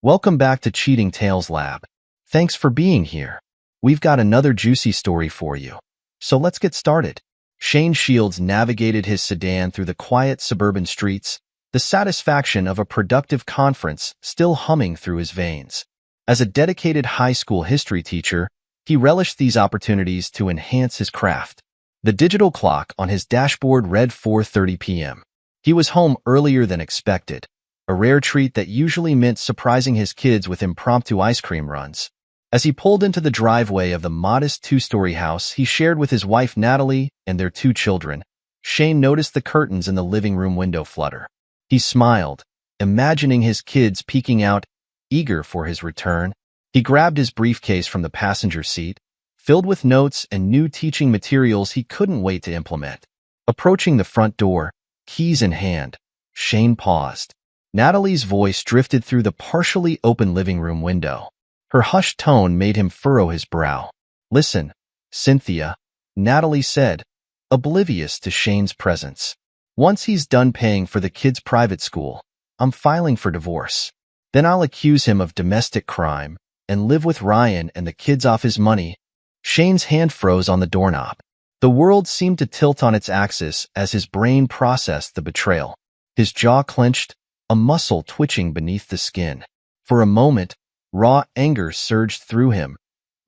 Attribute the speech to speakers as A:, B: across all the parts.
A: Welcome back to Cheating Tales Lab. Thanks for being here. We've got another juicy story for you. So let's get started. Shane Shields navigated his sedan through the quiet suburban streets, the satisfaction of a productive conference still humming through his veins. As a dedicated high school history teacher, he relished these opportunities to enhance his craft. The digital clock on his dashboard read 4:30 p.m. He was home earlier than expected, a rare treat that usually meant surprising his kids with impromptu ice cream runs. As he pulled into the driveway of the modest two-story house he shared with his wife Natalie and their two children, Shane noticed the curtains in the living room window flutter. He smiled, imagining his kids peeking out, eager for his return. He grabbed his briefcase from the passenger seat, filled with notes and new teaching materials he couldn't wait to implement. Approaching the front door, keys in hand, Shane paused. Natalie's voice drifted through the partially open living room window. Her hushed tone made him furrow his brow. "Listen, Cynthia," Natalie said, oblivious to Shane's presence. "Once he's done paying for the kid's private school, I'm filing for divorce. Then I'll accuse him of domestic crime and live with Ryan and the kids off his money." Shane's hand froze on the doorknob. The world seemed to tilt on its axis as his brain processed the betrayal. His jaw clenched, a muscle twitching beneath the skin. For a moment, raw anger surged through him,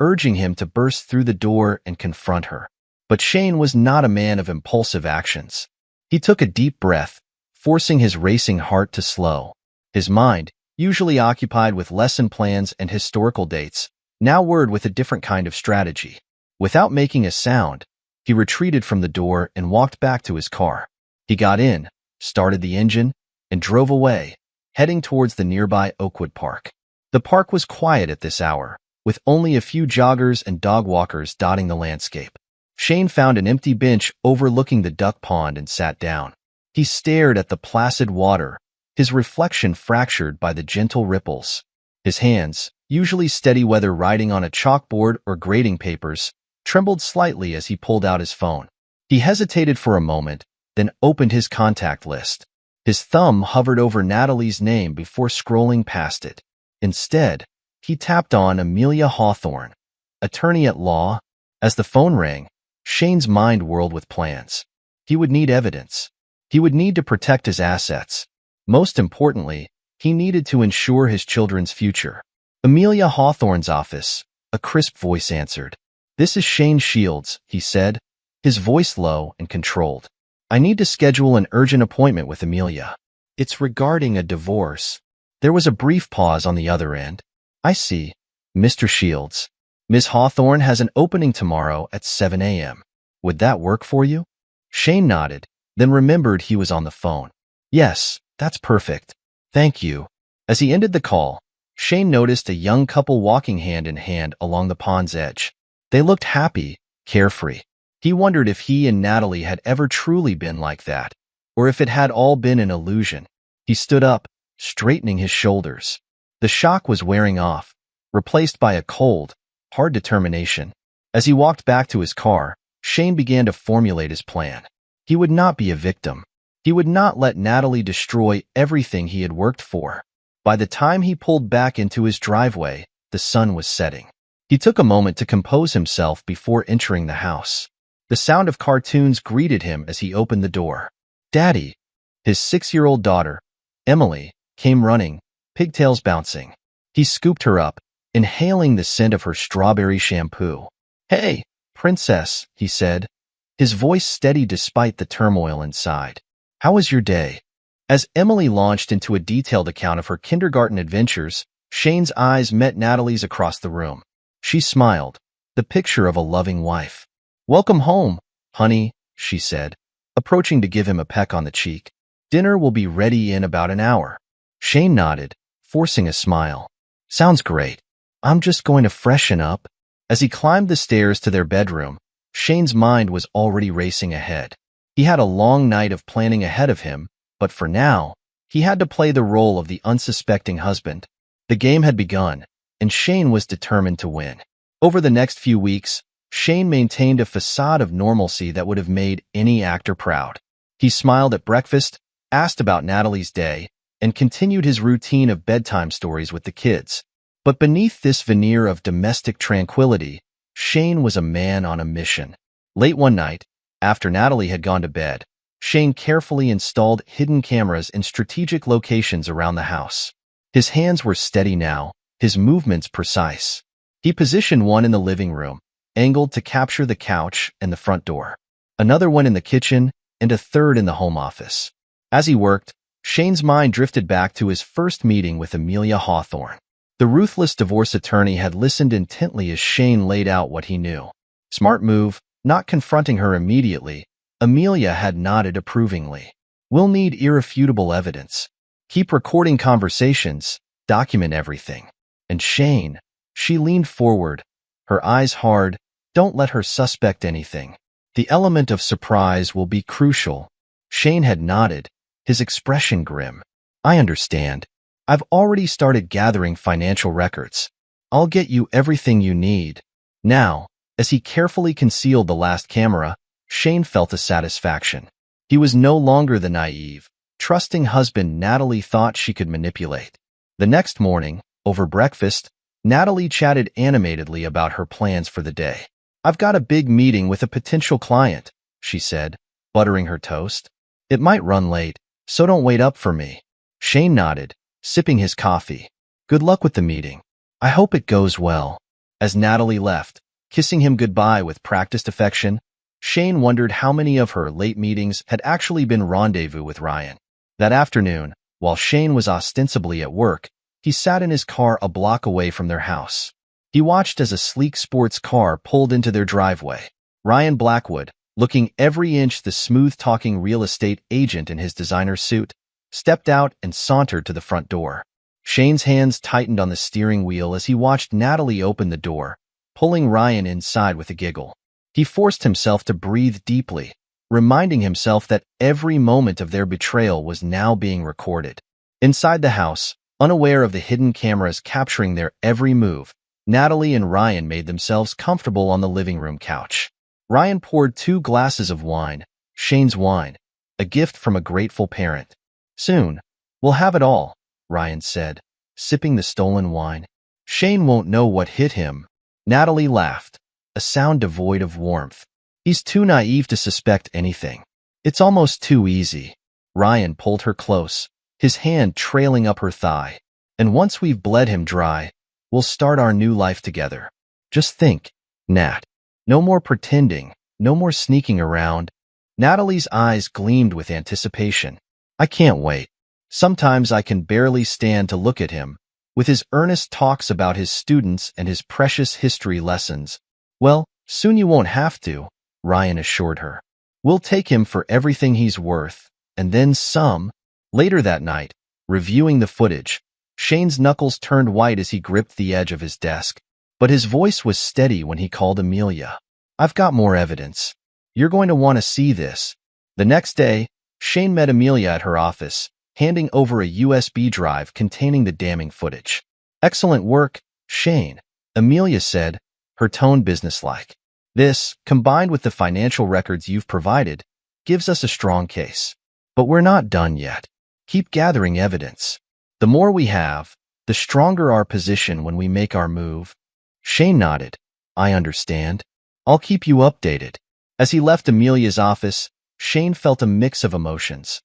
A: urging him to burst through the door and confront her. But Shane was not a man of impulsive actions. He took a deep breath, forcing his racing heart to slow. His mind, usually occupied with lesson plans and historical dates, now whirred with a different kind of strategy. Without making a sound, he retreated from the door and walked back to his car. He got in, started the engine, and drove away, heading towards the nearby Oakwood Park. The park was quiet at this hour, with only a few joggers and dog walkers dotting the landscape. Shane found an empty bench overlooking the duck pond and sat down. He stared at the placid water, his reflection fractured by the gentle ripples. His hands, usually steady whether writing on a chalkboard or grading papers, trembled slightly as he pulled out his phone. He hesitated for a moment, then opened his contact list. His thumb hovered over Natalie's name before scrolling past it. Instead, he tapped on Amelia Hawthorne, attorney at law. As the phone rang, Shane's mind whirled with plans. He would need evidence. He would need to protect his assets. Most importantly, he needed to ensure his children's future. "Amelia Hawthorne's office," a crisp voice answered. "This is Shane Shields," he said, his voice low and controlled. "I need to schedule an urgent appointment with Amelia. It's regarding a divorce." There was a brief pause on the other end. "I see, Mr. Shields. Ms. Hawthorne has an opening tomorrow at 7 a.m. Would that work for you?" Shane nodded, then remembered he was on the phone. "Yes, that's perfect. Thank you." As he ended the call, Shane noticed a young couple walking hand in hand along the pond's edge. They looked happy, carefree. He wondered if he and Natalie had ever truly been like that, or if it had all been an illusion. He stood up, straightening his shoulders. The shock was wearing off, replaced by a cold, hard determination. As he walked back to his car, Shane began to formulate his plan. He would not be a victim. He would not let Natalie destroy everything he had worked for. By the time he pulled back into his driveway, the sun was setting. He took a moment to compose himself before entering the house. The sound of cartoons greeted him as he opened the door. "Daddy," his 6-year-old daughter, Emily, came running, pigtails bouncing. He scooped her up, inhaling the scent of her strawberry shampoo. "Hey, princess," he said, his voice steady despite the turmoil inside. "How was your day?" As Emily launched into a detailed account of her kindergarten adventures, Shane's eyes met Natalie's across the room. She smiled, the picture of a loving wife. "Welcome home, honey," she said, approaching to give him a peck on the cheek. "Dinner will be ready in about an hour." Shane nodded, forcing a smile. "Sounds great. I'm just going to freshen up." As he climbed the stairs to their bedroom, Shane's mind was already racing ahead. He had a long night of planning ahead of him, but for now, he had to play the role of the unsuspecting husband. The game had begun, and Shane was determined to win. Over the next few weeks, Shane maintained a facade of normalcy that would have made any actor proud. He smiled at breakfast, asked about Natalie's day, and continued his routine of bedtime stories with the kids. But beneath this veneer of domestic tranquility, Shane was a man on a mission. Late one night, after Natalie had gone to bed, Shane carefully installed hidden cameras in strategic locations around the house. His hands were steady now, his movements precise. He positioned one in the living room, angled to capture the couch and the front door, another one in the kitchen, and a third in the home office. As he worked, Shane's mind drifted back to his first meeting with Amelia Hawthorne. The ruthless divorce attorney had listened intently as Shane laid out what he knew. Smart move, not confronting her immediately. Amelia had nodded approvingly. We'll need irrefutable evidence. Keep recording conversations, document everything. And Shane, she leaned forward, her eyes hard, don't let her suspect anything. The element of surprise will be crucial. Shane had nodded, his expression grim. I understand. I've already started gathering financial records. I'll get you everything you need. Now, as he carefully concealed the last camera, Shane felt a satisfaction. He was no longer the naive, trusting husband Natalie thought she could manipulate. The next morning, over breakfast, Natalie chatted animatedly about her plans for the day. I've got a big meeting with a potential client, she said, buttering her toast. It might run late, so don't wait up for me. Shane nodded, sipping his coffee. Good luck with the meeting. I hope it goes well. As Natalie left, kissing him goodbye with practiced affection, Shane wondered how many of her late meetings had actually been rendezvous with Ryan. That afternoon, while Shane was ostensibly at work, he sat in his car a block away from their house. He watched as a sleek sports car pulled into their driveway. Ryan Blackwood, looking every inch the smooth-talking real estate agent in his designer suit, stepped out and sauntered to the front door. Shane's hands tightened on the steering wheel as he watched Natalie open the door, pulling Ryan inside with a giggle. He forced himself to breathe deeply, reminding himself that every moment of their betrayal was now being recorded. Inside the house, unaware of the hidden cameras capturing their every move, Natalie and Ryan made themselves comfortable on the living room couch. Ryan poured 2 glasses of wine, Shane's wine, a gift from a grateful parent. Soon, we'll have it all, Ryan said, sipping the stolen wine. Shane won't know what hit him. Natalie laughed, a sound devoid of warmth. He's too naive to suspect anything. It's almost too easy. Ryan pulled her close, his hand trailing up her thigh. And once we've bled him dry, we'll start our new life together. Just think, Nat. No more pretending, no more sneaking around. Natalie's eyes gleamed with anticipation. I can't wait. Sometimes I can barely stand to look at him, with his earnest talks about his students and his precious history lessons. Well, soon you won't have to, Ryan assured her. We'll take him for everything he's worth, and then some. Later that night, reviewing the footage, Shane's knuckles turned white as he gripped the edge of his desk, but his voice was steady when he called Amelia. I've got more evidence. You're going to want to see this. The next day, Shane met Amelia at her office, handing over a USB drive containing the damning footage. Excellent work, Shane, Amelia said, her tone businesslike. This, combined with the financial records you've provided, gives us a strong case. But we're not done yet. Keep gathering evidence. The more we have, the stronger our position when we make our move. Shane nodded. I understand. I'll keep you updated. As he left Amelia's office, Shane felt a mix of emotions.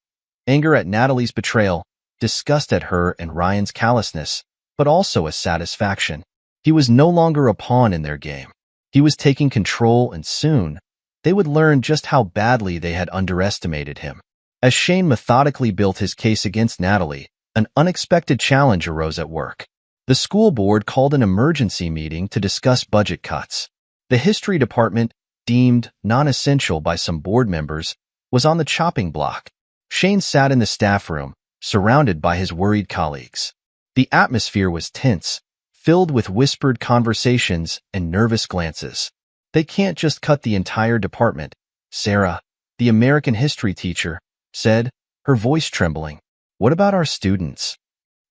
A: Anger at Natalie's betrayal, disgust at her and Ryan's callousness, but also a satisfaction. He was no longer a pawn in their game. He was taking control, and soon, they would learn just how badly they had underestimated him. As Shane methodically built his case against Natalie, an unexpected challenge arose at work. The school board called an emergency meeting to discuss budget cuts. The history department, deemed non-essential by some board members, was on the chopping block. Shane sat in the staff room, surrounded by his worried colleagues. The atmosphere was tense, filled with whispered conversations and nervous glances. They can't just cut the entire department, Sarah, the American history teacher, said, her voice trembling. What about our students?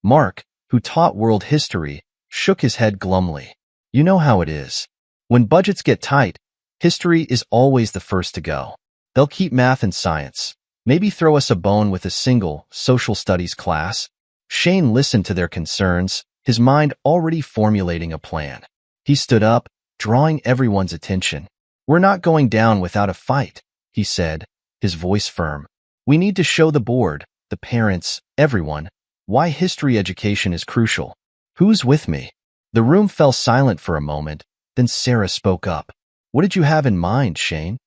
A: Mark, who taught world history, shook his head glumly. You know how it is. When budgets get tight, history is always the first to go. They'll keep math and science, Maybe throw us a bone with a single social studies class? Shane listened to their concerns, his mind already formulating a plan. He stood up, drawing everyone's attention. "We're not going down without a fight," he said, his voice firm. "We need to show the board, the parents, everyone, why history education is crucial. Who's with me?" The room fell silent for a moment, then Sarah spoke up. "What did you have in mind, Shane?"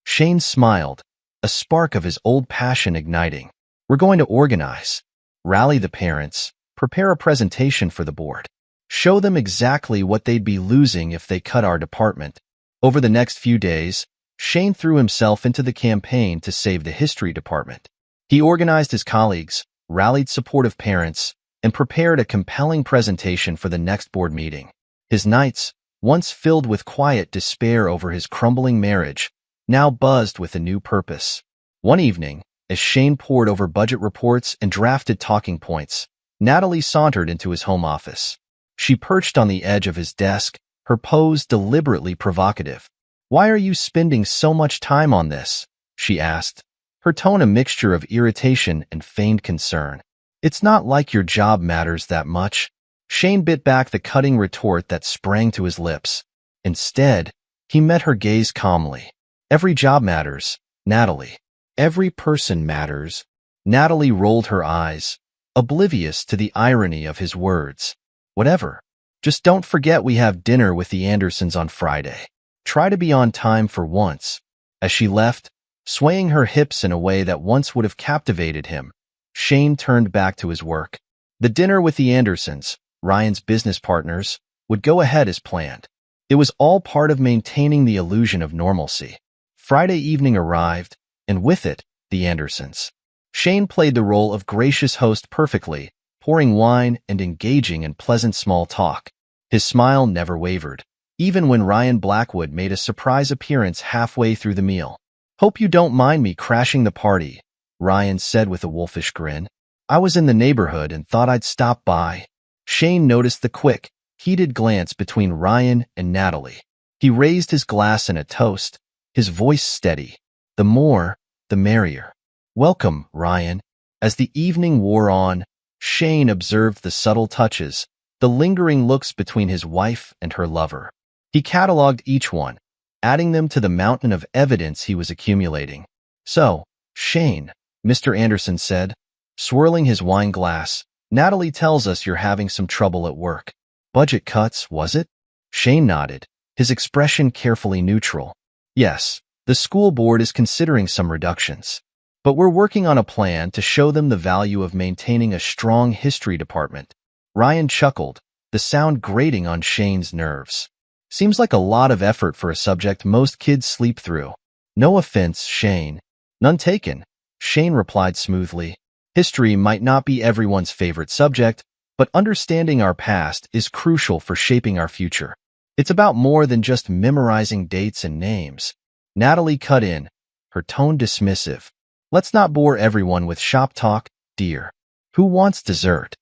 A: Shane smiled, a spark of his old passion igniting. "We're going to organize, rally the parents, prepare a presentation for the board, show them exactly what they'd be losing if they cut our department." Over the next few days, Shane threw himself into the campaign to save the history department. He organized his colleagues, rallied supportive parents, and prepared a compelling presentation for the next board meeting. His nights, once filled with quiet despair over his crumbling marriage, now buzzed with a new purpose. One evening, as Shane pored over budget reports and drafted talking points, Natalie sauntered into his home office. She perched on the edge of his desk, her pose deliberately provocative. "Why are you spending so much time on this?" she asked, her tone a mixture of irritation and feigned concern. "It's not like your job matters that much." Shane bit back the cutting retort that sprang to his lips. Instead, he met her gaze calmly. "Every job matters, Natalie. Every person matters." Natalie rolled her eyes, oblivious to the irony of his words. "Whatever. Just don't forget we have dinner with the Andersons on Friday. Try to be on time for once." As she left, swaying her hips in a way that once would have captivated him, Shane turned back to his work. The dinner with the Andersons, Ryan's business partners, would go ahead as planned. It was all part of maintaining the illusion of normalcy. Friday evening arrived, and with it, the Andersons. Shane played the role of gracious host perfectly, pouring wine and engaging in pleasant small talk. His smile never wavered, even when Ryan Blackwood made a surprise appearance halfway through the meal. "Hope you don't mind me crashing the party," Ryan said with a wolfish grin. "I was in the neighborhood and thought I'd stop by." Shane noticed the quick, heated glance between Ryan and Natalie. He raised his glass in a toast, his voice steady. "The more, the merrier." "Welcome, Ryan." As the evening wore on, Shane observed the subtle touches, the lingering looks between his wife and her lover. He cataloged each one, adding them to the mountain of evidence he was accumulating. "So, Shane," Mr. Anderson said, swirling his wine glass, "Natalie tells us you're having some trouble at work. Budget cuts, was it?" Shane nodded, his expression carefully neutral. "Yes, the school board is considering some reductions. But we're working on a plan to show them the value of maintaining a strong history department." Ryan chuckled, the sound grating on Shane's nerves. "Seems like a lot of effort for a subject most kids sleep through." "No offense, Shane." "None taken," Shane replied smoothly. "History might not be everyone's favorite subject, but understanding our past is crucial for shaping our future. It's about more than just memorizing dates and names." Natalie cut in, her tone dismissive. "Let's not bore everyone with shop talk, dear. Who wants dessert?"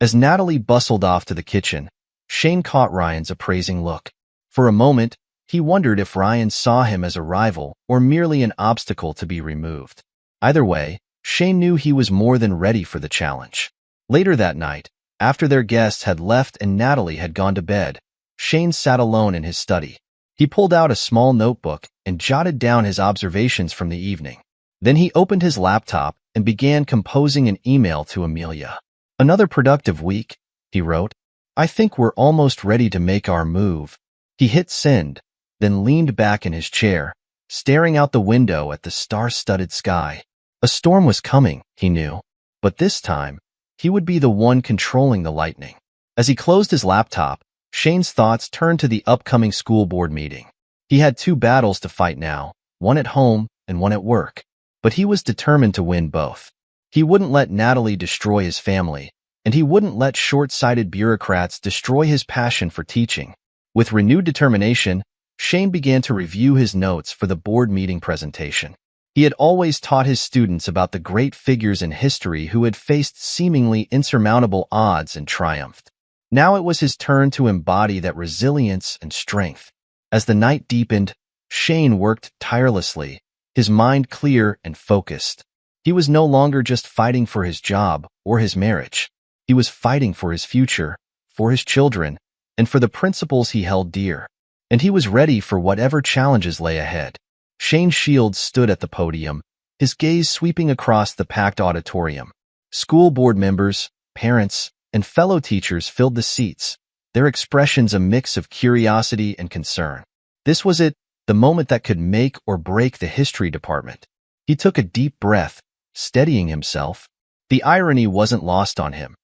A: As Natalie bustled off to the kitchen, Shane caught Ryan's appraising look. For a moment, he wondered if Ryan saw him as a rival or merely an obstacle to be removed. Either way, Shane knew he was more than ready for the challenge. Later that night, after their guests had left and Natalie had gone to bed, Shane sat alone in his study. He pulled out a small notebook and jotted down his observations from the evening. Then he opened his laptop and began composing an email to Amelia. "Another productive week," he wrote. "I think we're almost ready to make our move." He hit send, then leaned back in his chair, staring out the window at the star-studded sky. A storm was coming, he knew, but this time, he would be the one controlling the lightning. As he closed his laptop, Shane's thoughts turned to the upcoming school board meeting. He had two battles to fight now, one at home and one at work, but he was determined to win both. He wouldn't let Natalie destroy his family, and he wouldn't let short-sighted bureaucrats destroy his passion for teaching. With renewed determination, Shane began to review his notes for the board meeting presentation. He had always taught his students about the great figures in history who had faced seemingly insurmountable odds and triumphed. Now it was his turn to embody that resilience and strength. As the night deepened, Shane worked tirelessly, his mind clear and focused. He was no longer just fighting for his job or his marriage. He was fighting for his future, for his children, and for the principles he held dear. And he was ready for whatever challenges lay ahead. Shane Shields stood at the podium, his gaze sweeping across the packed auditorium. School board members, parents, and fellow teachers filled the seats, their expressions a mix of curiosity and concern. This was it, the moment that could make or break the history department. He took a deep breath, steadying himself. The irony wasn't lost on him.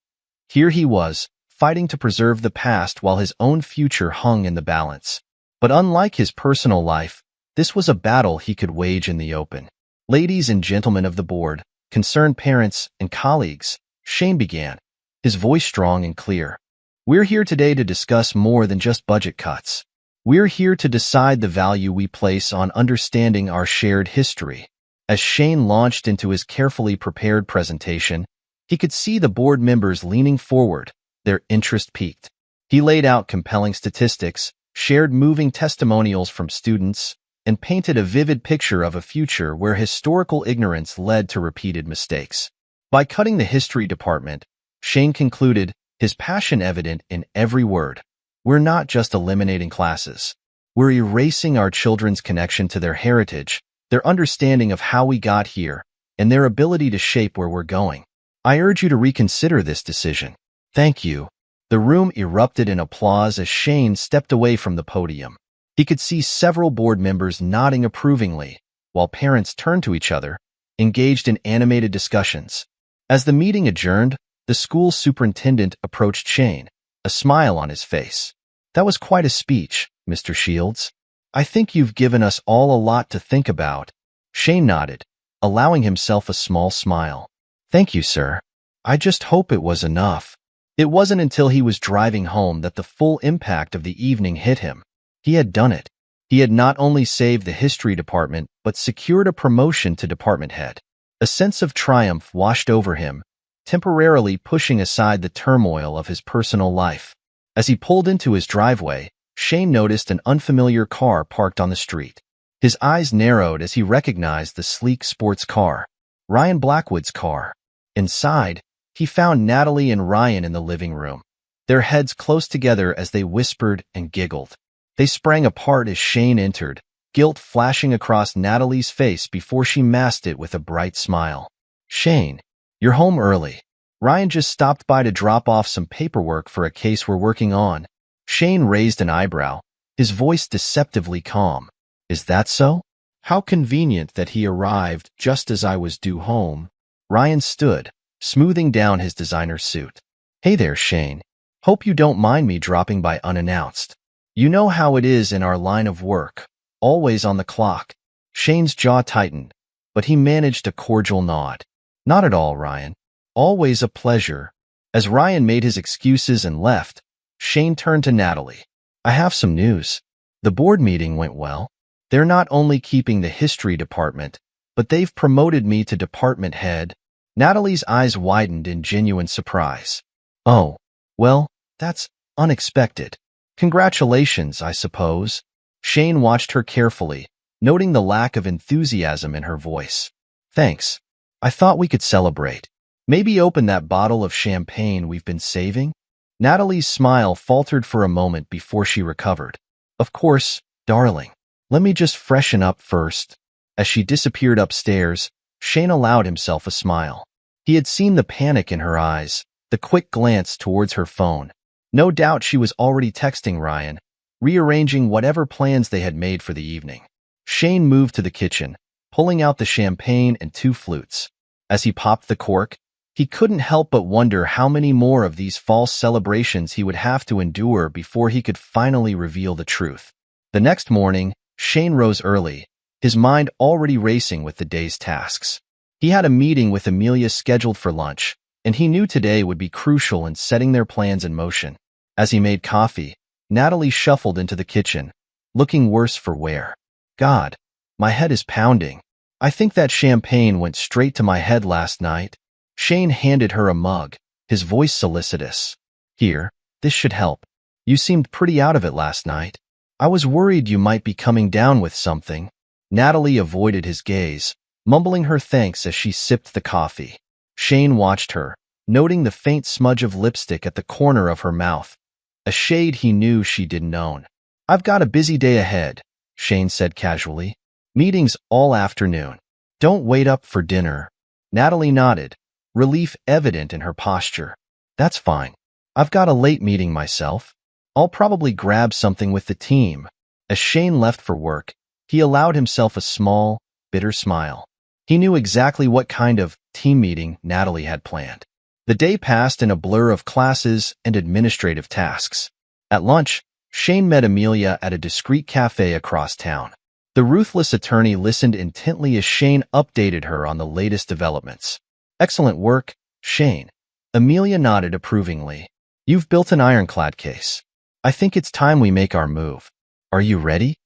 A: Here he was, fighting to preserve the past while his own future hung in the balance. But unlike his personal life, this was a battle he could wage in the open. Ladies and gentlemen of the board, concerned parents, and colleagues, Shane began, his voice strong and clear. We're here today to discuss more than just budget cuts. We're here to decide the value we place on understanding our shared history. As Shane launched into his carefully prepared presentation, he could see the board members leaning forward, their interest piqued. He laid out compelling statistics, shared moving testimonials from students, and painted a vivid picture of a future where historical ignorance led to repeated mistakes. By cutting the history department, Shane concluded, his passion evident in every word. We're not just eliminating classes. We're erasing our children's connection to their heritage, their understanding of how we got here, and their ability to shape where we're going. I urge you to reconsider this decision. Thank you. The room erupted in applause as Shane stepped away from the podium. He could see several board members nodding approvingly, while parents turned to each other, engaged in animated discussions. As the meeting adjourned, the school superintendent approached Shane, a smile on his face. That was quite a speech, Mr. Shields. I think you've given us all a lot to think about. Shane nodded, allowing himself a small smile. Thank you, sir. I just hope it was enough. It wasn't until he was driving home that the full impact of the evening hit him. He had done it. He had not only saved the history department, but secured a promotion to department head. A sense of triumph washed over him, temporarily pushing aside the turmoil of his personal life. As he pulled into his driveway, Shane noticed an unfamiliar car parked on the street. His eyes narrowed as he recognized the sleek sports car, Ryan Blackwood's car. Inside, he found Natalie and Ryan in the living room, their heads close together as they whispered and giggled. They sprang apart as Shane entered, guilt flashing across Natalie's face before she masked it with a bright smile. Shane, you're home early. Ryan just stopped by to drop off some paperwork for a case we're working on. Shane raised an eyebrow, his voice deceptively calm. Is that so? How convenient that he arrived just as I was due home. Ryan stood, smoothing down his designer suit. Hey there, Shane. Hope you don't mind me dropping by unannounced. You know how it is in our line of work, always on the clock. Shane's jaw tightened, but he managed a cordial nod. Not at all, Ryan. Always a pleasure. As Ryan made his excuses and left, Shane turned to Natalie. I have some news. The board meeting went well. They're not only keeping the history department, but they've promoted me to department head. Natalie's eyes widened in genuine surprise. Oh, well, that's unexpected. Congratulations, I suppose. Shane watched her carefully, noting the lack of enthusiasm in her voice. Thanks. I thought we could celebrate. Maybe open that bottle of champagne we've been saving? Natalie's smile faltered for a moment before she recovered. Of course, darling. Let me just freshen up first. As she disappeared upstairs, Shane allowed himself a smile. He had seen the panic in her eyes, the quick glance towards her phone. No doubt she was already texting Ryan, rearranging whatever plans they had made for the evening. Shane moved to the kitchen, pulling out the champagne and 2 flutes. As he popped the cork, he couldn't help but wonder how many more of these false celebrations he would have to endure before he could finally reveal the truth. The next morning, Shane rose early, his mind already racing with the day's tasks. He had a meeting with Amelia scheduled for lunch, and he knew today would be crucial in setting their plans in motion. As he made coffee, Natalie shuffled into the kitchen, looking worse for wear. God, my head is pounding. I think that champagne went straight to my head last night. Shane handed her a mug, his voice solicitous. Here, this should help. You seemed pretty out of it last night. I was worried you might be coming down with something. Natalie avoided his gaze, mumbling her thanks as she sipped the coffee. Shane watched her, noting the faint smudge of lipstick at the corner of her mouth, a shade he knew she didn't own. "I've got a busy day ahead," Shane said casually. "Meetings all afternoon. Don't wait up for dinner." Natalie nodded, relief evident in her posture. "That's fine. I've got a late meeting myself. I'll probably grab something with the team." As Shane left for work, he allowed himself a small, bitter smile. He knew exactly what kind of team meeting Natalie had planned. The day passed in a blur of classes and administrative tasks. At lunch, Shane met Amelia at a discreet cafe across town. The ruthless attorney listened intently as Shane updated her on the latest developments. "Excellent work, Shane." Amelia nodded approvingly. "You've built an ironclad case. I think it's time we make our move. Are you ready?"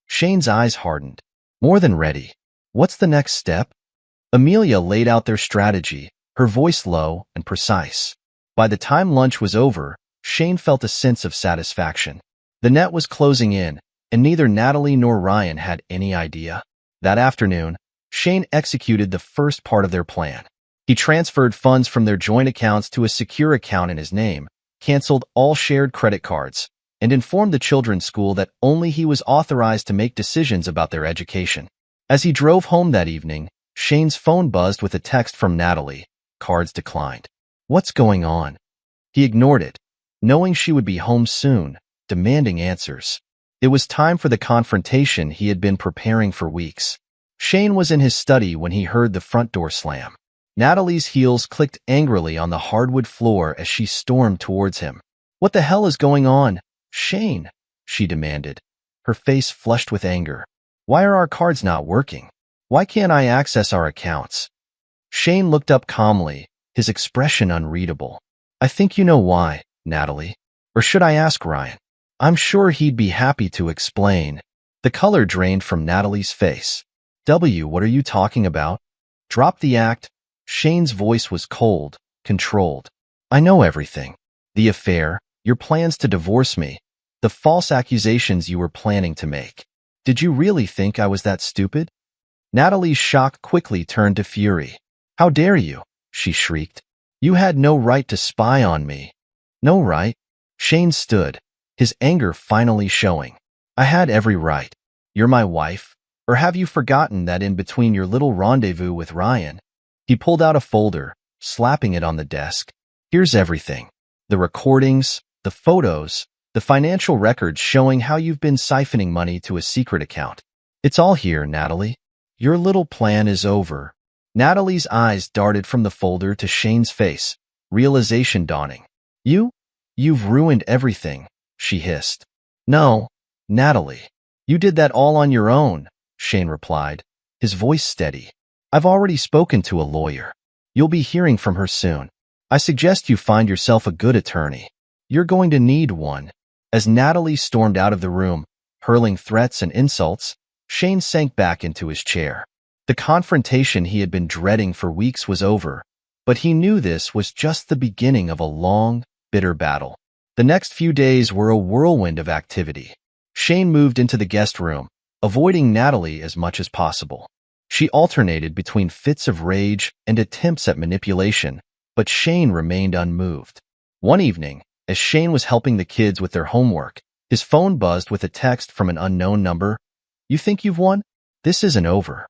A: Shane's eyes hardened. "More than ready. What's the next step?" Amelia laid out their strategy, her voice low and precise. By the time lunch was over, Shane felt a sense of satisfaction. The net was closing in, and neither Natalie nor Ryan had any idea. That afternoon, Shane executed the first part of their plan. He transferred funds from their joint accounts to a secure account in his name, canceled all shared credit cards, and informed the children's school that only he was authorized to make decisions about their education. As he drove home that evening, Shane's phone buzzed with a text from Natalie. Cards declined. What's going on? He ignored it, knowing she would be home soon, demanding answers. It was time for the confrontation he had been preparing for weeks. Shane was in his study when he heard the front door slam. Natalie's heels clicked angrily on the hardwood floor as she stormed towards him. "What the hell is going on, Shane?" she demanded, her face flushed with anger. "Why are our cards not working? Why can't I access our accounts?" Shane looked up calmly, his expression unreadable. "I think you know why, Natalie. Or should I ask Ryan? I'm sure he'd be happy to explain." The color drained from Natalie's face. What are you talking about?" "Drop the act." Shane's voice was cold, controlled. "I know everything. The affair, your plans to divorce me, the false accusations you were planning to make. Did you really think I was that stupid?" Natalie's shock quickly turned to fury. "How dare you?" she shrieked. "You had no right to spy on me." "No right?" Shane stood, his anger finally showing. "I had every right. You're my wife. Or have you forgotten that in between your little rendezvous with Ryan?" He pulled out a folder, slapping it on the desk. "Here's everything. The recordings, the photos, the financial records showing how you've been siphoning money to a secret account. It's all here, Natalie. Your little plan is over." Natalie's eyes darted from the folder to Shane's face, realization dawning. You've ruined everything," she hissed. "No, Natalie. You did that all on your own," Shane replied, his voice steady. "I've already spoken to a lawyer. You'll be hearing from her soon. I suggest you find yourself a good attorney. You're going to need one." As Natalie stormed out of the room, hurling threats and insults, Shane sank back into his chair. The confrontation he had been dreading for weeks was over, but he knew this was just the beginning of a long, bitter battle. The next few days were a whirlwind of activity. Shane moved into the guest room, avoiding Natalie as much as possible. She alternated between fits of rage and attempts at manipulation, but Shane remained unmoved. One evening, as Shane was helping the kids with their homework, his phone buzzed with a text from an unknown number. "You think you've won? This isn't over."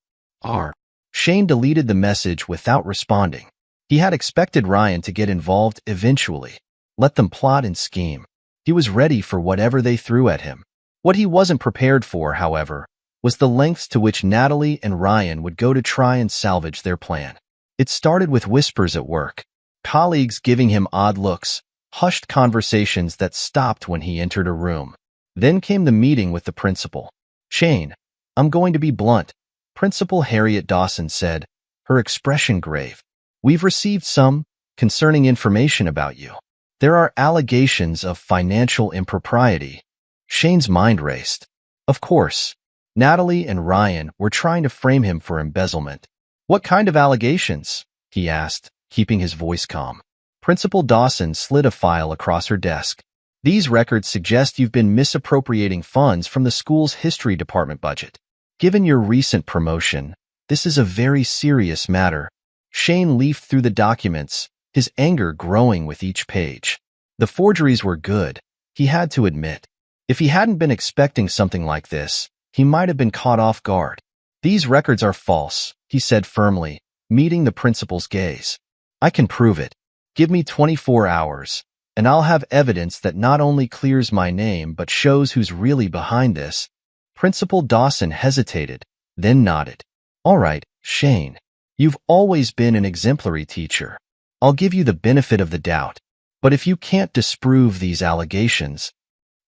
A: Shane deleted the message without responding. He had expected Ryan to get involved eventually, let them plot and scheme. He was ready for whatever they threw at him. What he wasn't prepared for, however, was the lengths to which Natalie and Ryan would go to try and salvage their plan. It started with whispers at work, colleagues giving him odd looks, hushed conversations that stopped when he entered a room. Then came the meeting with the principal. "Shane, I'm going to be blunt," Principal Harriet Dawson said, her expression grave. "We've received some concerning information about you. There are allegations of financial impropriety." Shane's mind raced. Of course, Natalie and Ryan were trying to frame him for embezzlement. "What kind of allegations?" he asked, keeping his voice calm. Principal Dawson slid a file across her desk. "These records suggest you've been misappropriating funds from the school's history department budget. Given your recent promotion, This is a very serious matter. Shane leafed through the documents, his anger growing with each page. The forgeries were good, he had to admit. If he hadn't been expecting something like this, he might have been caught off guard. These records are false, he said firmly, meeting the principal's gaze. I can prove it. Give me 24 hours, and I'll have evidence that not only clears my name but shows who's really behind this. Principal Dawson hesitated, then nodded. All right, Shane. You've always been an exemplary teacher. I'll give you the benefit of the doubt. But if you can't disprove these allegations—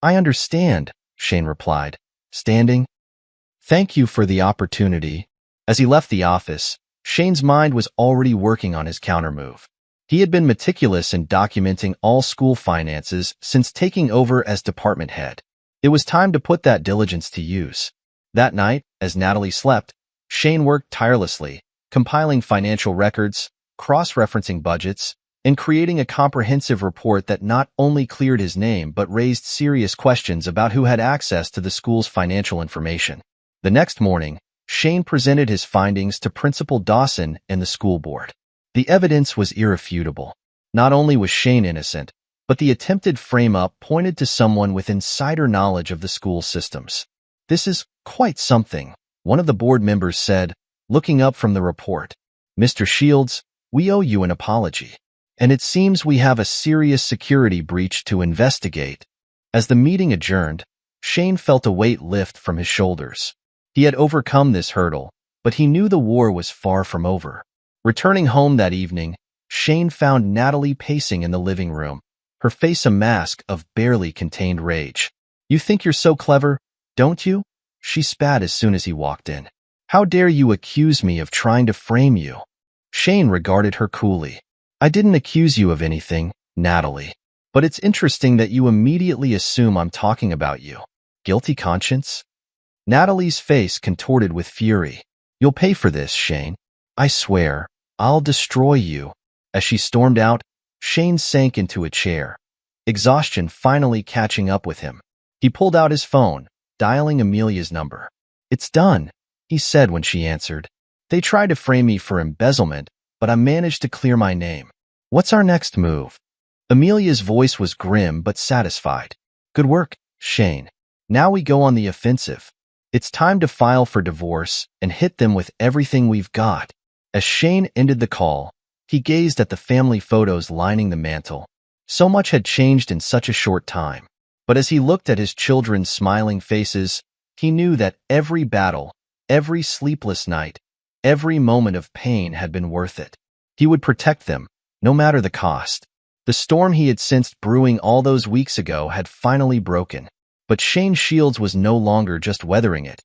A: I understand, Shane replied, standing. Thank you for the opportunity. As he left the office, Shane's mind was already working on his countermove. He had been meticulous in documenting all school finances since taking over as department head. It was time to put that diligence to use. That night, as Natalie slept, Shane worked tirelessly, compiling financial records, cross-referencing budgets, and creating a comprehensive report that not only cleared his name but raised serious questions about who had access to the school's financial information. The next morning, Shane presented his findings to Principal Dawson and the school board. The evidence was irrefutable. Not only was Shane innocent, but the attempted frame-up pointed to someone with insider knowledge of the school systems. This is quite something, one of the board members said, looking up from the report. Mr. Shields, we owe you an apology. And it seems we have a serious security breach to investigate. As the meeting adjourned, Shane felt a weight lift from his shoulders. He had overcome this hurdle, but he knew the war was far from over. Returning home that evening, Shane found Natalie pacing in the living room, her face a mask of barely contained rage. You think you're so clever, don't you? She spat as soon as he walked in. How dare you accuse me of trying to frame you? Shane regarded her coolly. I didn't accuse you of anything, Natalie. But it's interesting that you immediately assume I'm talking about you. Guilty conscience? Natalie's face contorted with fury. You'll pay for this, Shane. I swear, I'll destroy you. As she stormed out, Shane sank into a chair, exhaustion finally catching up with him. He pulled out his phone, dialing Amelia's number. It's done, he said when she answered. They tried to frame me for embezzlement, but I managed to clear my name. What's our next move? Amelia's voice was grim but satisfied. Good work, Shane. Now we go on the offensive. It's time to file for divorce and hit them with everything we've got. As Shane ended the call, he gazed at the family photos lining the mantel. So much had changed in such a short time. But as he looked at his children's smiling faces, he knew that every battle, every sleepless night, every moment of pain had been worth it. He would protect them, no matter the cost. The storm he had sensed brewing all those weeks ago had finally broken. But Shane Shields was no longer just weathering it.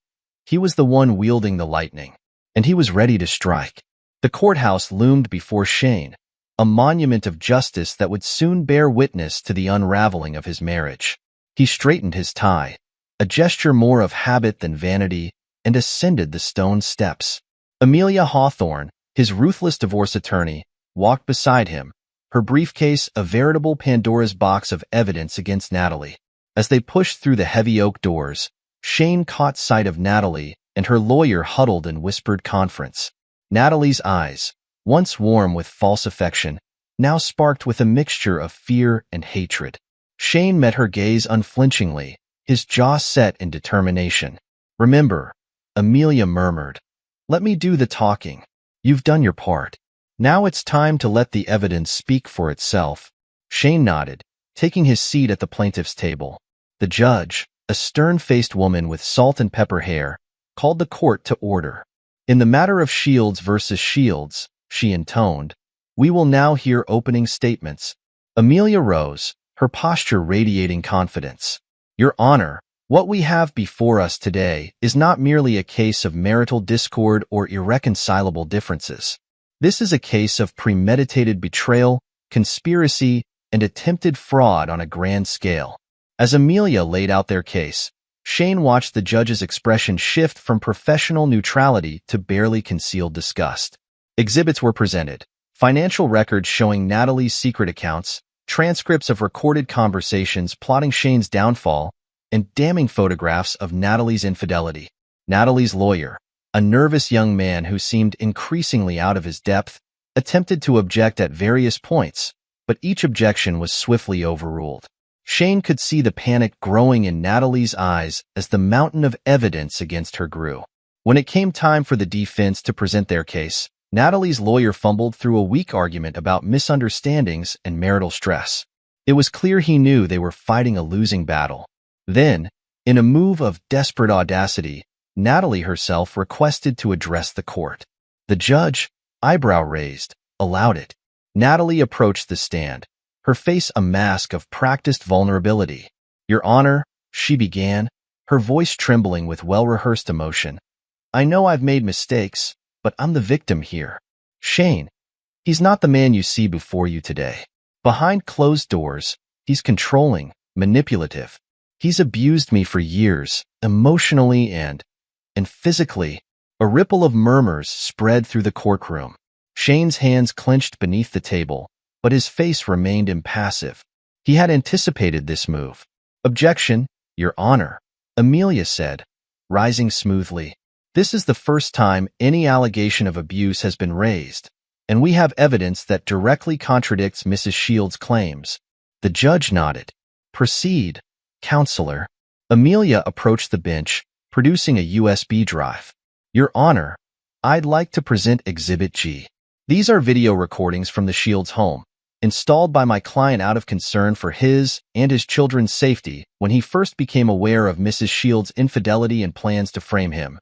A: He was the one wielding the lightning, and he was ready to strike. The courthouse loomed before Shane, a monument of justice that would soon bear witness to the unraveling of his marriage. He straightened his tie, a gesture more of habit than vanity, and ascended the stone steps. Amelia Hawthorne, his ruthless divorce attorney, walked beside him, her briefcase a veritable Pandora's box of evidence against Natalie. As they pushed through the heavy oak doors, Shane caught sight of Natalie and her lawyer huddled in whispered conference. Natalie's eyes, once warm with false affection, now sparked with a mixture of fear and hatred. Shane met her gaze unflinchingly, his jaw set in determination. Remember, Amelia murmured. Let me do the talking. You've done your part. Now it's time to let the evidence speak for itself. Shane nodded, taking his seat at the plaintiff's table. The judge, a stern-faced woman with salt and pepper hair, called the court to order. In the matter of Shields versus Shields, she intoned, we will now hear opening statements. Amelia rose, her posture radiating confidence. Your Honor, what we have before us today is not merely a case of marital discord or irreconcilable differences. This is a case of premeditated betrayal, conspiracy, and attempted fraud on a grand scale. As Amelia laid out their case, Shane watched the judge's expression shift from professional neutrality to barely concealed disgust. Exhibits were presented, financial records showing Natalie's secret accounts, transcripts of recorded conversations plotting Shane's downfall, and damning photographs of Natalie's infidelity. Natalie's lawyer, A nervous young man who seemed increasingly out of his depth attempted to object at various points, but each objection was swiftly overruled. Shane could see the panic growing in Natalie's eyes as the mountain of evidence against her grew. When it came time for the defense to present their case, Natalie's lawyer fumbled through a weak argument about misunderstandings and marital stress. It was clear he knew they were fighting a losing battle. Then, in a move of desperate audacity, Natalie herself requested to address the court. The judge, eyebrow raised, allowed it. Natalie approached the stand, her face a mask of practiced vulnerability. "Your Honor," she began, her voice trembling with well-rehearsed emotion. "I know I've made mistakes, but I'm the victim here. Shane, he's not the man you see before you today. Behind closed doors, he's controlling, manipulative. He's abused me for years, emotionally and physically." A ripple of murmurs spread through the courtroom. Shane's hands clenched beneath the table, but his face remained impassive. He had anticipated this move. "Objection, Your Honor," Amelia said, rising smoothly. "This is the first time any allegation of abuse has been raised, and we have evidence that directly contradicts Mrs. Shields' claims." The judge nodded. "Proceed, Counselor." Amelia approached the bench, producing a USB drive. "Your Honor, I'd like to present Exhibit G. These are video recordings from the Shields' home, installed by my client out of concern for his and his children's safety when he first became aware of Mrs. Shields' infidelity and plans to frame him."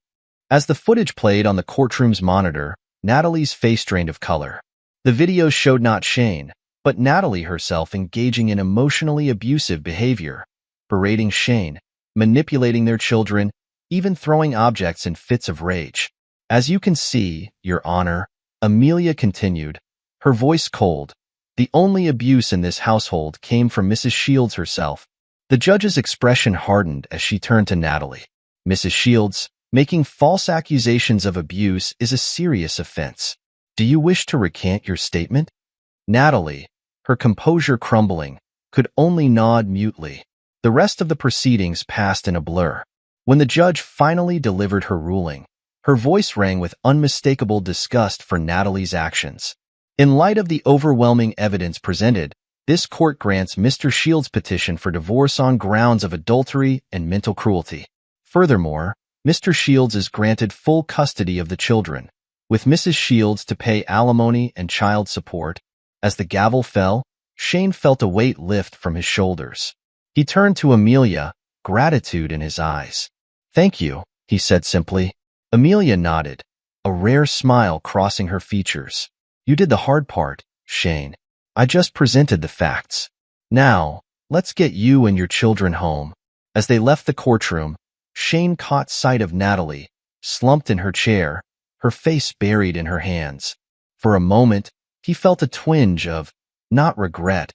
A: As the footage played on the courtroom's monitor, Natalie's face drained of color. The video showed not Shane, but Natalie herself engaging in emotionally abusive behavior, berating Shane, manipulating their children, even throwing objects in fits of rage. "As you can see, Your Honor," Amelia continued, her voice cold, "the only abuse in this household came from Mrs. Shields herself." The judge's expression hardened as she turned to Natalie. "Mrs. Shields, making false accusations of abuse is a serious offense. Do you wish to recant your statement?" Natalie, her composure crumbling, could only nod mutely. The rest of the proceedings passed in a blur. When the judge finally delivered her ruling, her voice rang with unmistakable disgust for Natalie's actions. "In light of the overwhelming evidence presented, this court grants Mr. Shields' petition for divorce on grounds of adultery and mental cruelty. Furthermore, Mr. Shields is granted full custody of the children, with Mrs. Shields to pay alimony and child support." As the gavel fell, Shane felt a weight lift from his shoulders. He turned to Amelia, gratitude in his eyes. "Thank you," he said simply. Amelia nodded, a rare smile crossing her features. "You did the hard part, Shane. I just presented the facts. Now, let's get you and your children home." As they left the courtroom, Shane caught sight of Natalie, slumped in her chair, her face buried in her hands. For a moment, he felt a twinge of, not regret,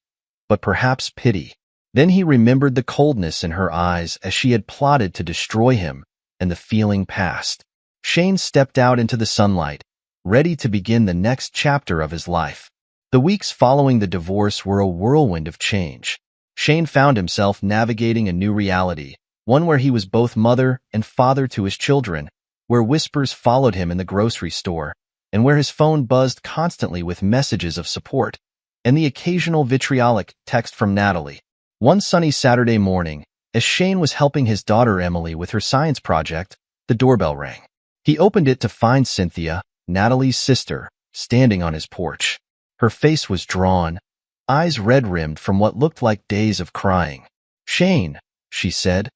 A: but perhaps pity. Then he remembered the coldness in her eyes as she had plotted to destroy him, and the feeling passed. Shane stepped out into the sunlight, ready to begin the next chapter of his life. The weeks following the divorce were a whirlwind of change. Shane found himself navigating a new reality, one where he was both mother and father to his children, where whispers followed him in the grocery store, and where his phone buzzed constantly with messages of support, and the occasional vitriolic text from Natalie. One sunny Saturday morning, as Shane was helping his daughter Emily with her science project, the doorbell rang. He opened it to find Cynthia, Natalie's sister, standing on his porch. Her face was drawn, eyes red-rimmed from what looked like days of crying. "Shane," she said,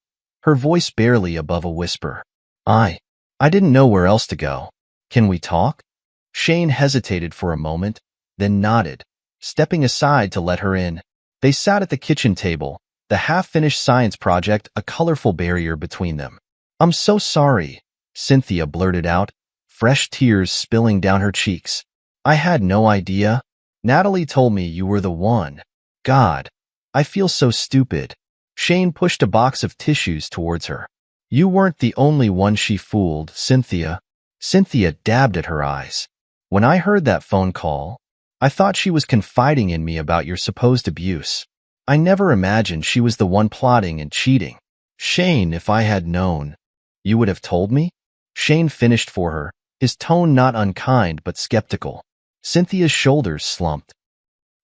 A: her voice barely above a whisper. I didn't know where else to go. Can we talk?" Shane hesitated for a moment, then nodded, stepping aside to let her in. They sat at the kitchen table, the half-finished science project a colorful barrier between them. "I'm so sorry," Cynthia blurted out, fresh tears spilling down her cheeks. "I had no idea. Natalie told me you were the one. God, I feel so stupid." Shane pushed a box of tissues towards her. "You weren't the only one she fooled, Cynthia." Cynthia dabbed at her eyes. "When I heard that phone call, I thought she was confiding in me about your supposed abuse. I never imagined she was the one plotting and cheating. Shane, if I had known, you would have told me?" Shane finished for her, his tone not unkind but skeptical. Cynthia's shoulders slumped.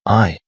A: I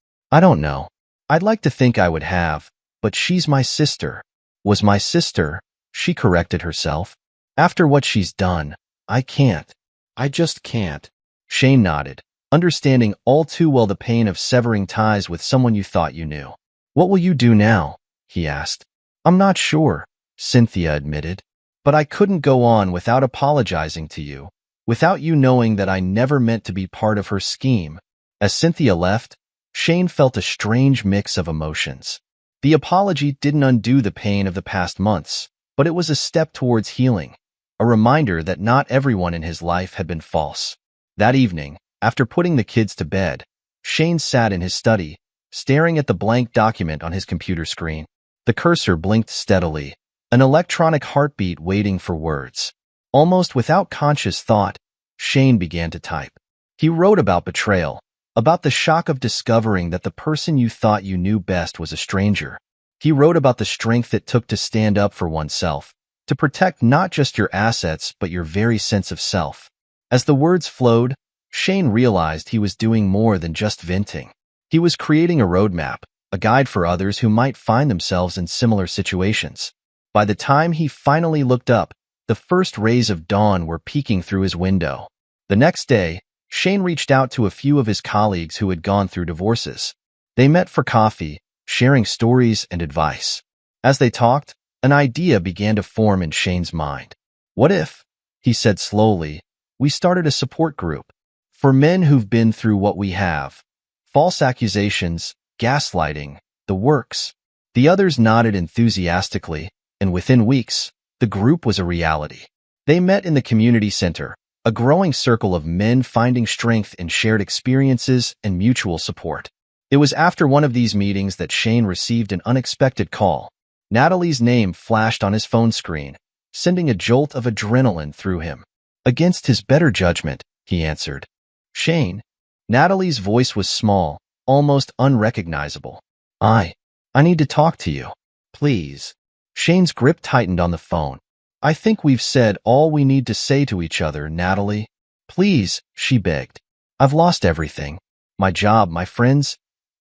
A: don't know. I'd like to think I would have, but she's my sister. Was my sister, she corrected herself. After what she's done, I can't. I just can't. Shane nodded, understanding all too well the pain of severing ties with someone you thought you knew. What will you do now? He asked. I'm not sure, Cynthia admitted. But I couldn't go on without apologizing to you, without you knowing that I never meant to be part of her scheme. As Cynthia left, Shane felt a strange mix of emotions. The apology didn't undo the pain of the past months, but it was a step towards healing, a reminder that not everyone in his life had been false. That evening, after putting the kids to bed, Shane sat in his study, staring at the blank document on his computer screen. The cursor blinked steadily, an electronic heartbeat waiting for words. Almost without conscious thought, Shane began to type. He wrote about betrayal, about the shock of discovering that the person you thought you knew best was a stranger. He wrote about the strength it took to stand up for oneself, to protect not just your assets but your very sense of self. As the words flowed, Shane realized he was doing more than just venting. He was creating a roadmap, a guide for others who might find themselves in similar situations. By the time he finally looked up, the first rays of dawn were peeking through his window. The next day, Shane reached out to a few of his colleagues who had gone through divorces. They met for coffee, sharing stories and advice. As they talked, an idea began to form in Shane's mind. What if, he said slowly, we started a support group for men who've been through what we have? False accusations, gaslighting, the works. The others nodded enthusiastically, and within weeks, the group was a reality. They met in the community center, a growing circle of men finding strength in shared experiences and mutual support. It was after one of these meetings that Shane received an unexpected call. Natalie's name flashed on his phone screen, sending a jolt of adrenaline through him. Against his better judgment, he answered. Shane. Natalie's voice was small, almost unrecognizable. I need to talk to you. Please. Shane's grip tightened on the phone. I think we've said all we need to say to each other, Natalie. Please, she begged. I've lost everything. My job, my friends.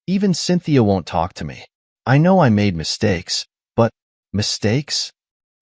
A: Even Cynthia won't talk to me. I know I made mistakes, but mistakes?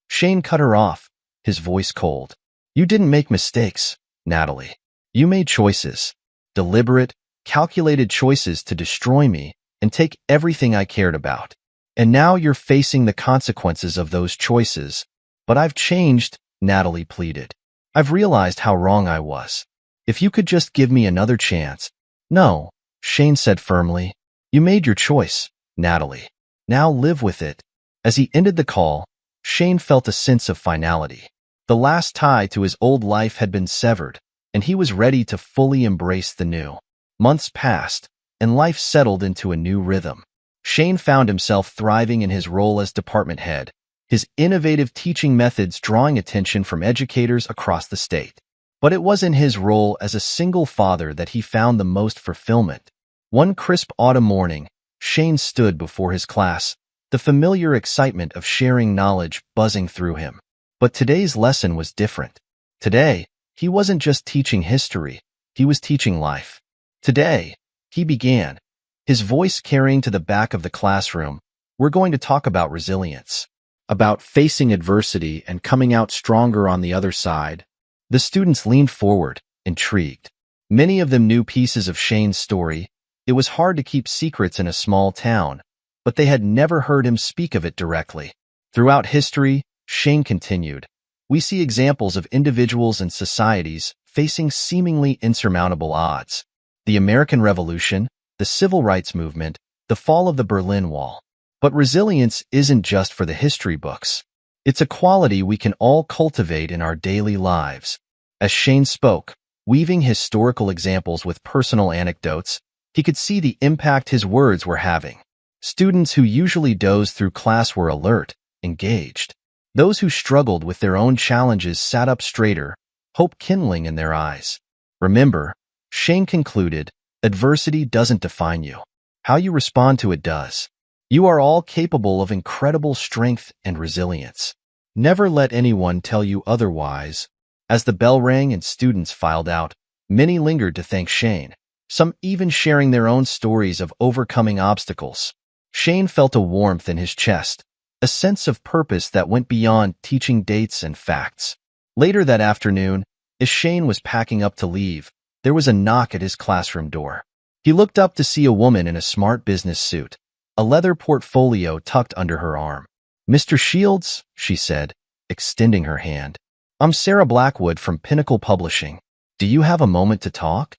A: Shane cut her off, his voice cold. You didn't make mistakes, Natalie. You made choices. Deliberate, calculated choices to destroy me and take everything I cared about. And now you're facing the consequences of those choices. But I've changed, Natalie pleaded. I've realized how wrong I was. If you could just give me another chance. No, Shane said firmly. You made your choice, Natalie. Now live with it. As he ended the call, Shane felt a sense of finality. The last tie to his old life had been severed, and he was ready to fully embrace the new. Months passed, and life settled into a new rhythm. Shane found himself thriving in his role as department head, his innovative teaching methods drawing attention from educators across the state. But it was in his role as a single father that he found the most fulfillment. One crisp autumn morning, Shane stood before his class, the familiar excitement of sharing knowledge buzzing through him. But today's lesson was different. Today, he wasn't just teaching history, he was teaching life. Today, he began, his voice carrying to the back of the classroom, we're going to talk about resilience. About facing adversity and coming out stronger on the other side. The students leaned forward, intrigued. Many of them knew pieces of Shane's story. It was hard to keep secrets in a small town, but they had never heard him speak of it directly. Throughout history, Shane continued, we see examples of individuals and societies facing seemingly insurmountable odds. The American Revolution, the Civil Rights Movement, the fall of the Berlin Wall. But resilience isn't just for the history books. It's a quality we can all cultivate in our daily lives. As Shane spoke, weaving historical examples with personal anecdotes, he could see the impact his words were having. Students who usually dozed through class were alert, engaged. Those who struggled with their own challenges sat up straighter, hope kindling in their eyes. Remember, Shane concluded, adversity doesn't define you. How you respond to it does. You are all capable of incredible strength and resilience. Never let anyone tell you otherwise. As the bell rang and students filed out, many lingered to thank Shane, some even sharing their own stories of overcoming obstacles. Shane felt a warmth in his chest, a sense of purpose that went beyond teaching dates and facts. Later that afternoon, as Shane was packing up to leave, there was a knock at his classroom door. He looked up to see a woman in a smart business suit, a leather portfolio tucked under her arm. "Mr. Shields," she said, extending her hand. "I'm Sarah Blackwood from Pinnacle Publishing. Do you have a moment to talk?"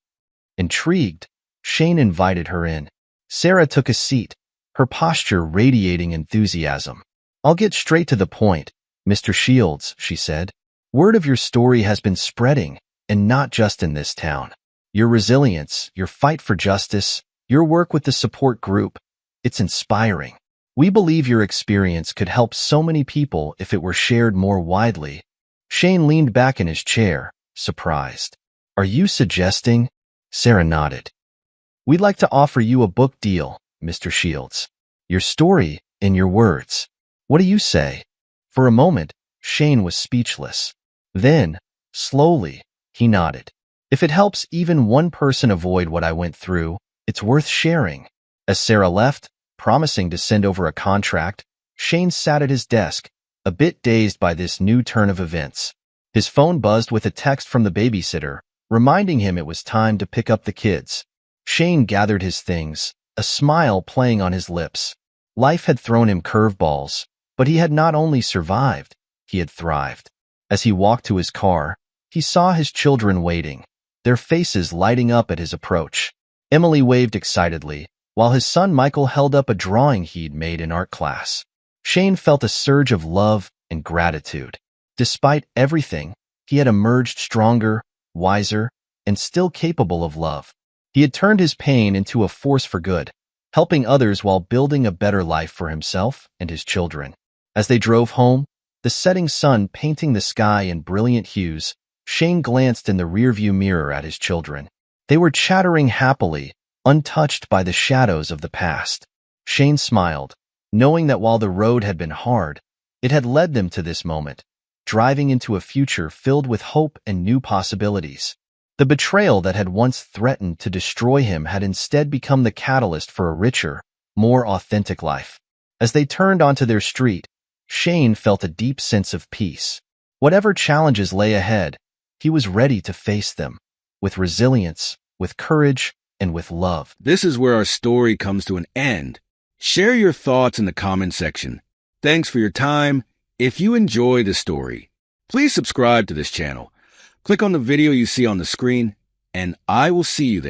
A: Intrigued, Shane invited her in. Sarah took a seat, her posture radiating enthusiasm. "I'll get straight to the point, Mr. Shields," she said. "Word of your story has been spreading, and not just in this town. Your resilience, your fight for justice, your work with the support group, it's inspiring. We believe your experience could help so many people if it were shared more widely." Shane leaned back in his chair, surprised. "Are you suggesting?" Sarah nodded. "We'd like to offer you a book deal, Mr. Shields. Your story, in your words. What do you say?" For a moment, Shane was speechless. Then, slowly, he nodded. "If it helps even one person avoid what I went through, it's worth sharing." As Sarah left, promising to send over a contract, Shane sat at his desk, a bit dazed by this new turn of events. His phone buzzed with a text from the babysitter, reminding him it was time to pick up the kids. Shane gathered his things, a smile playing on his lips. Life had thrown him curveballs, but he had not only survived, he had thrived. As he walked to his car, he saw his children waiting, their faces lighting up at his approach. Emily waved excitedly, while his son Michael held up a drawing he'd made in art class. Shane felt a surge of love and gratitude. Despite everything, he had emerged stronger, wiser, and still capable of love. He had turned his pain into a force for good, helping others while building a better life for himself and his children. As they drove home, the setting sun painting the sky in brilliant hues, Shane glanced in the rearview mirror at his children. They were chattering happily, untouched by the shadows of the past. Shane smiled, knowing that while the road had been hard, it had led them to this moment, driving into a future filled with hope and new possibilities. The betrayal that had once threatened to destroy him had instead become the catalyst for a richer, more authentic life. As they turned onto their street, Shane felt a deep sense of peace. Whatever challenges lay ahead, he was ready to face them, with resilience, with courage, and with love.
B: This is where our story comes to an end. Share your thoughts in the comment section. Thanks for your time. If you enjoy the story, please subscribe to this channel. Click on the video you see on the screen, and I will see you there.